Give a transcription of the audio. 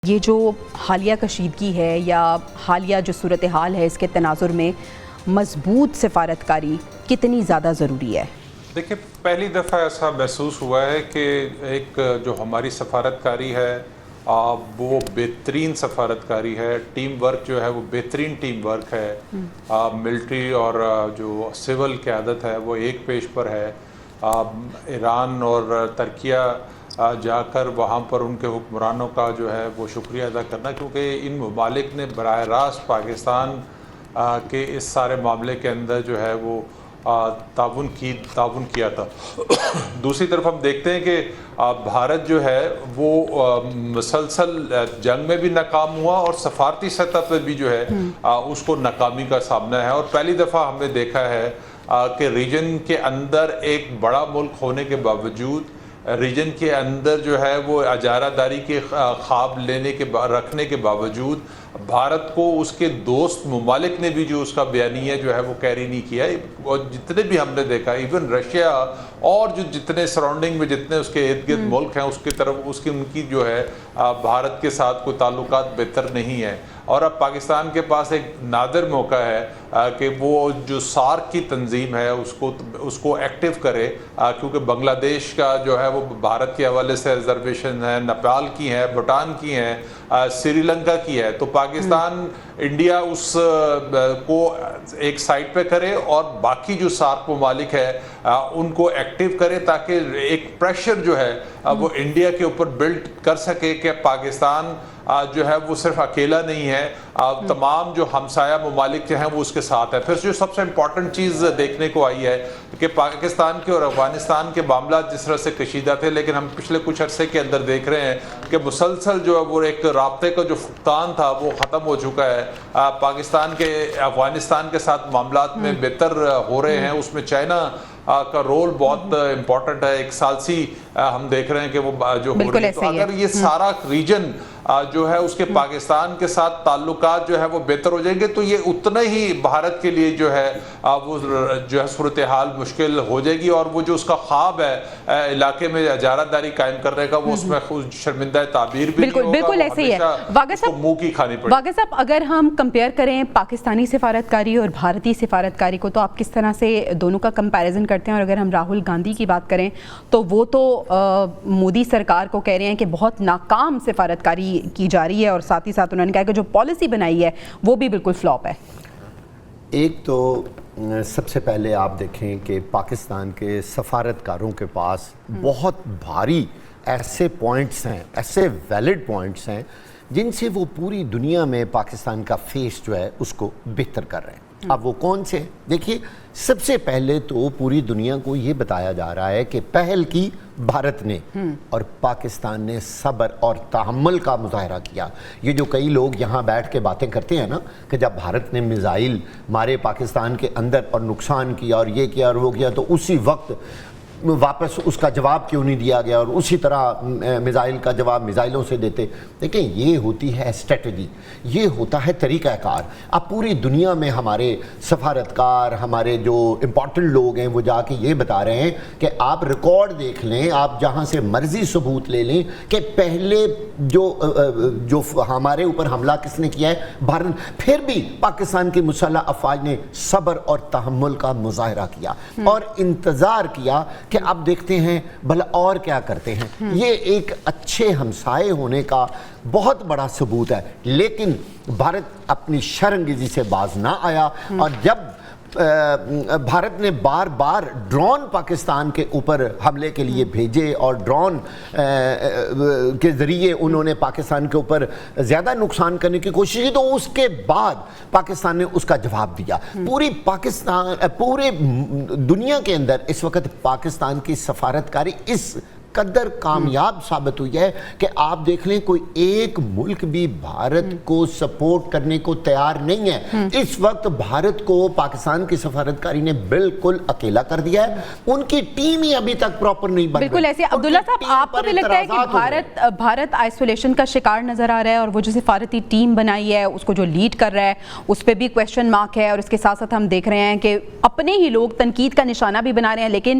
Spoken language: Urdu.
یہ جو حالیہ کشیدگی ہے یا حالیہ جو صورتحال ہے، اس کے تناظر میں مضبوط سفارتکاری کتنی زیادہ ضروری ہے؟ دیکھیں، پہلی دفعہ ایسا محسوس ہوا ہے کہ ایک جو ہماری سفارتکاری ہے وہ بہترین سفارتکاری ہے. ٹیم ورک جو ہے وہ بہترین ٹیم ورک ہے. ملٹری اور جو سول قیادت ہے وہ ایک پیج پر ہے. ایران اور ترکیہ جا کر وہاں پر ان کے حکمرانوں کا جو ہے وہ شکریہ ادا کرنا، کیونکہ ان ممالک نے براہ راست پاکستان کے اس سارے معاملے کے اندر جو ہے وہ تعاون کیا تھا. دوسری طرف ہم دیکھتے ہیں کہ بھارت جو ہے وہ مسلسل جنگ میں بھی ناکام ہوا اور سفارتی سطح پہ بھی جو ہے اس کو ناکامی کا سامنا ہے. اور پہلی دفعہ ہم نے دیکھا ہے کہ ریجن کے اندر ایک بڑا ملک ہونے کے باوجود ریجن کے اندر جو ہے وہ اجارہ داری کے خواب رکھنے کے باوجود بھارت کو اس کے دوست ممالک نے بھی جو اس کا بیانیہ جو ہے وہ کیری نہیں کیا. اور جتنے بھی ہم نے دیکھا، ایون رشیا اور جو جتنے سراؤنڈنگ میں جتنے اس کے ارد گرد ملک ہیں، اس کی طرف ان کی جو ہے بھارت کے ساتھ کوئی تعلقات بہتر نہیں ہیں. اور اب پاکستان کے پاس ایک نادر موقع ہے کہ وہ جو سارک کی تنظیم ہے اس کو ایکٹیو کرے، کیونکہ بنگلہ دیش کا جو ہے وہ بھارت کے حوالے سے ریزرویشن ہے، نیپال کی ہیں، بھوٹان کی ہیں، سری لنکا کی ہے. تو پاکستان انڈیا اس کو ایک سائٹ پہ کرے اور باقی جو سارک ممالک ہے ان کو ایکٹیو کرے، تاکہ ایک پریشر جو ہے وہ انڈیا کے اوپر بلڈ کر سکے کہ پاکستان جو ہے وہ صرف اکیلا نہیں ہے، تمام جو ہمسایہ ممالک جو ہیں وہ اس کے ساتھ ہے. پھر جو سب سے امپورٹنٹ چیز دیکھنے کو آئی ہے کہ پاکستان کے اور افغانستان کے معاملات جس طرح سے کشیدہ تھے، لیکن ہم پچھلے کچھ عرصے کے اندر دیکھ رہے ہیں کہ مسلسل جو ہے وہ ایک رابطے کا جو فقدان تھا وہ ختم ہو چکا ہے. پاکستان کے افغانستان کے ساتھ معاملات میں بہتر ہو رہے ہیں. اس میں چائنا کا رول بہت امپورٹنٹ ہے. ایک ثالثی ہم دیکھ رہے ہیں کہ وہ جو ہو رہی ہے. تو اگر یہ سارا ریجن جو ہے اس کے پاکستان کے ساتھ تعلقات جو ہے وہ بہتر ہو جائیں گے، تو یہ اتنا ہی بھارت کے لیے جو ہے وہ جو ہے صورتحال مشکل ہو جائے گی. اور وہ جو اس کا خواب ہے علاقے میں اجارہ داری قائم کرنے کا، وہ اس میں خود شرمندہ تعبیر بھی نہیں ہوگا. بالکل ایسے ہی ہے. منہ کی کھانی پڑے. واقع صاحب، اگر ہم کمپیئر کریں پاکستانی سفارتکاری اور بھارتی سفارتکاری کو، تو آپ کس طرح سے دونوں کا کمپیریزن کرتے ہیں؟ اور اگر ہم راہل گاندھی کی بات کریں تو وہ تو مودی سرکار کو کہہ رہے ہیں کہ بہت ناکام سفارتکاری کی جا رہی ہے، اور ساتھ ہی ساتھ انہوں نے کہا کہ جو پالیسی بنائی ہے وہ بھی بالکل فلاپ ہے. ایک تو سب سے پہلے آپ دیکھیں کہ پاکستان کے سفارتکاروں کے پاس بہت بھاری ایسے پوائنٹس ہیں، ایسے ویلڈ پوائنٹس ہیں جن سے وہ پوری دنیا میں پاکستان کا فیس جو ہے اس کو بہتر کر رہے ہیں. اب وہ کون سے؟ دیکھیے، سب سے پہلے تو پوری دنیا کو یہ بتایا جا رہا ہے کہ پہل کی بھارت نے اور پاکستان نے صبر اور تحمل کا مظاہرہ کیا. یہ جو کئی لوگ یہاں بیٹھ کے باتیں کرتے ہیں نا کہ جب بھارت نے میزائل مارے پاکستان کے اندر اور نقصان کیا اور یہ کیا اور وہ کیا، تو اسی وقت واپس اس کا جواب کیوں نہیں دیا گیا اور اسی طرح میزائل کا جواب میزائلوں سے دیتے. دیکھیں، یہ ہوتی ہے اسٹریٹجی، یہ ہوتا ہے طریقہ کار. اب پوری دنیا میں ہمارے سفارتکار، ہمارے جو امپورٹنٹ لوگ ہیں، وہ جا کے یہ بتا رہے ہیں کہ آپ ریکارڈ دیکھ لیں، آپ جہاں سے مرضی ثبوت لے لیں کہ پہلے جو ہمارے اوپر حملہ کس نے کیا ہے، بھارت. پھر بھی پاکستان کی مسلح افواج نے صبر اور تحمل کا مظاہرہ کیا اور انتظار کیا کہ اب دیکھتے ہیں بھلا اور کیا کرتے ہیں. یہ ایک اچھے ہمسائے ہونے کا بہت بڑا ثبوت ہے. لیکن بھارت اپنی شرمگیزی سے باز نہ آیا، اور جب بھارت نے بار بار ڈرون پاکستان کے اوپر حملے کے لیے بھیجے اور ڈرون کے ذریعے انہوں نے پاکستان کے اوپر زیادہ نقصان کرنے کی کوشش کی، تو اس کے بعد پاکستان نے اس کا جواب دیا. پورے دنیا کے اندر اس وقت پاکستان کی سفارتکاری اس قدر کامیاب ثابت ہوئی ہے کہ آپ دیکھ لیں کوئی ایک ملک بھی بھارت کو سپورٹ کرنے کو تیار نہیں ہے. اس وقت بھارت کو پاکستان کی سفارتکاری نے بالکل اکیلا کر دیا ہے. ان کی ٹیم ہی ابھی تک پراپر نہیں بن رہی. بالکل ایسے. عبداللہ صاحب، آپ کو بھی لگتا ہے کہ بھارت آئسولیشن کا شکار نظر آ رہا ہے، اور وہ جو سفارتی ٹیم بنائی ہے اس کو جو لیڈ کر رہا ہے اس پہ بھی کویشچن مارک ہے، اور اس کے ساتھ ساتھ ہم دیکھ رہے ہیں کہ اپنے ہی لوگ تنقید کا نشانہ بھی بنا رہے ہیں، لیکن